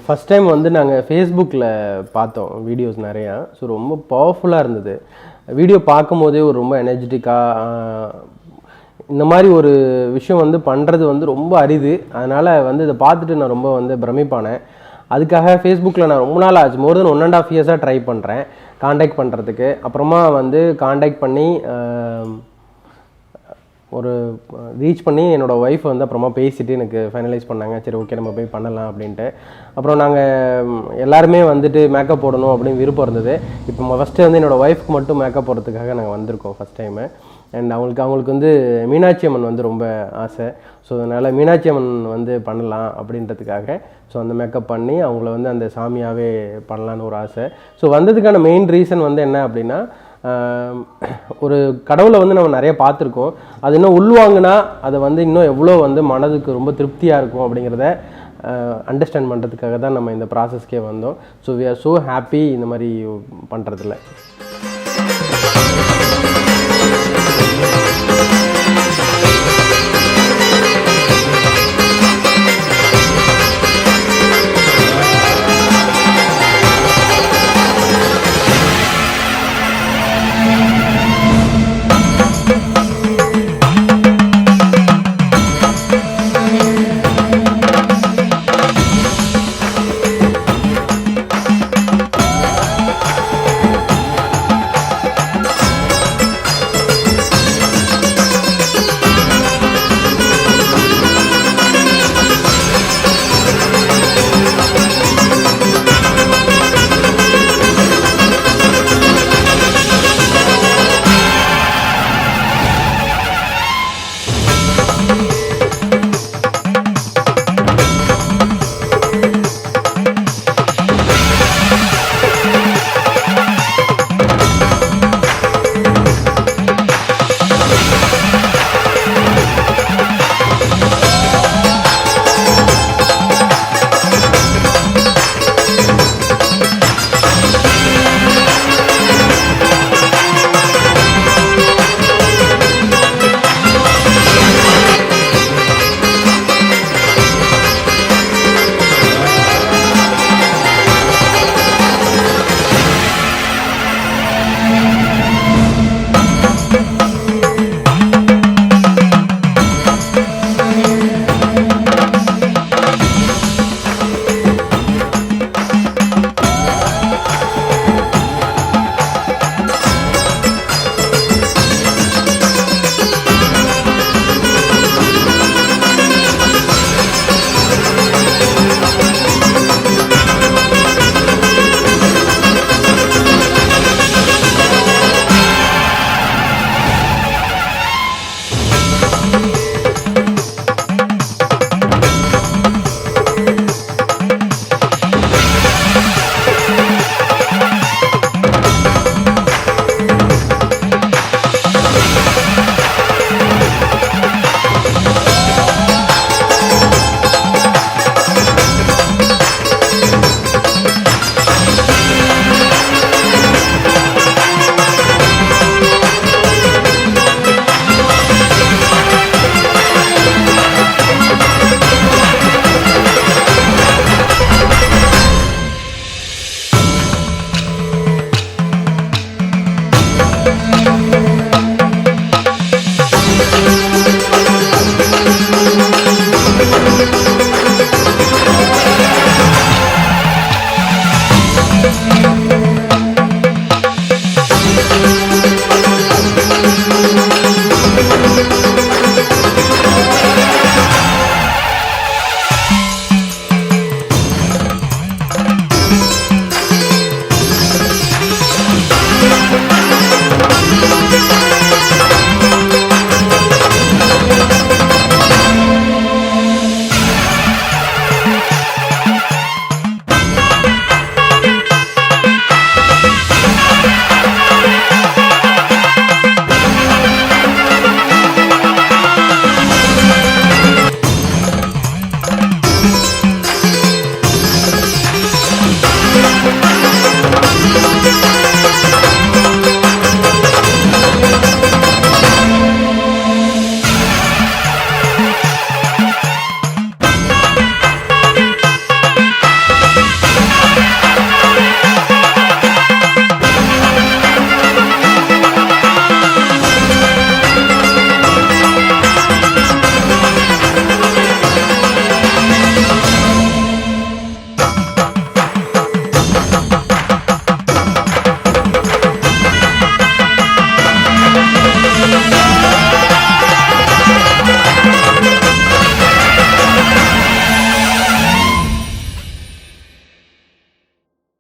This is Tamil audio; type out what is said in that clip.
ஃபஸ்ட் டைம் வந்து நாங்கள் ஃபேஸ்புக்கில் பார்த்தோம் வீடியோஸ் நிறையா. ஸோ ரொம்ப பவர்ஃபுல்லாக இருந்தது. வீடியோ பார்க்கும்போதே ஒரு ரொம்ப எனர்ஜெட்டிக்காக இந்த மாதிரி ஒரு விஷயம் வந்து பண்ணுறது வந்து ரொம்ப அரிது. அதனால் வந்து இதை பார்த்துட்டு நான் ரொம்ப வந்து பிரமிப்பானேன். அதுக்காக ஃபேஸ்புக்கில் நான் ரொம்ப நாள் ஆச்சு, மோர் தென் 1.5 இயர்ஸாக ட்ரை பண்ணுறேன் காண்டாக்ட் பண்ணுறதுக்கு. அப்புறமா வந்து காண்டாக்ட் பண்ணி ஒரு ரீச் பண்ணி என்னோடய ஒய்ஃப் வந்து அப்புறமா பேசிவிட்டு எனக்கு ஃபைனலைஸ் பண்ணாங்க. சரி ஓகே நம்ம போய் பண்ணலாம் அப்படின்ட்டு. அப்புறம் நாங்கள் எல்லாருமே வந்துட்டு மேக்கப் போடணும் அப்படின்னு விருப்பம் இருந்தது. இப்போ ஃபஸ்ட்டு வந்து என்னோடய ஒய்ஃப்க்கு மட்டும் மேக்கப் போடுறதுக்காக நாங்கள் வந்திருக்கோம் ஃபஸ்ட் டைமு. அண்ட் அவங்களுக்கு வந்து மீனாட்சி அம்மன் வந்து ரொம்ப ஆசை. ஸோ அதனால் மீனாட்சி அம்மன் வந்து பண்ணலாம் அப்படின்றதுக்காக ஸோ அந்த மேக்கப் பண்ணி அவங்கள வந்து அந்த சாமியாகவே பண்ணலான்னு ஒரு ஆசை. ஸோ வந்ததுக்கான மெயின் ரீசன் வந்து என்ன அப்படின்னா, ஒரு கடவுளை வந்து நம்ம நிறைய பார்த்துருக்கோம். அது இன்னும் உள்வாங்கினா அதை வந்து இன்னும் எவ்வளோ வந்து மனதுக்கு ரொம்ப திருப்தியாக இருக்கும் அப்படிங்கிறத அண்டர்ஸ்டாண்ட் பண்ணுறதுக்காக தான் நம்ம இந்த ப்ராசஸ்க்கே வந்தோம். So we are so happy இந்த மாதிரி பண்ணுறதுல.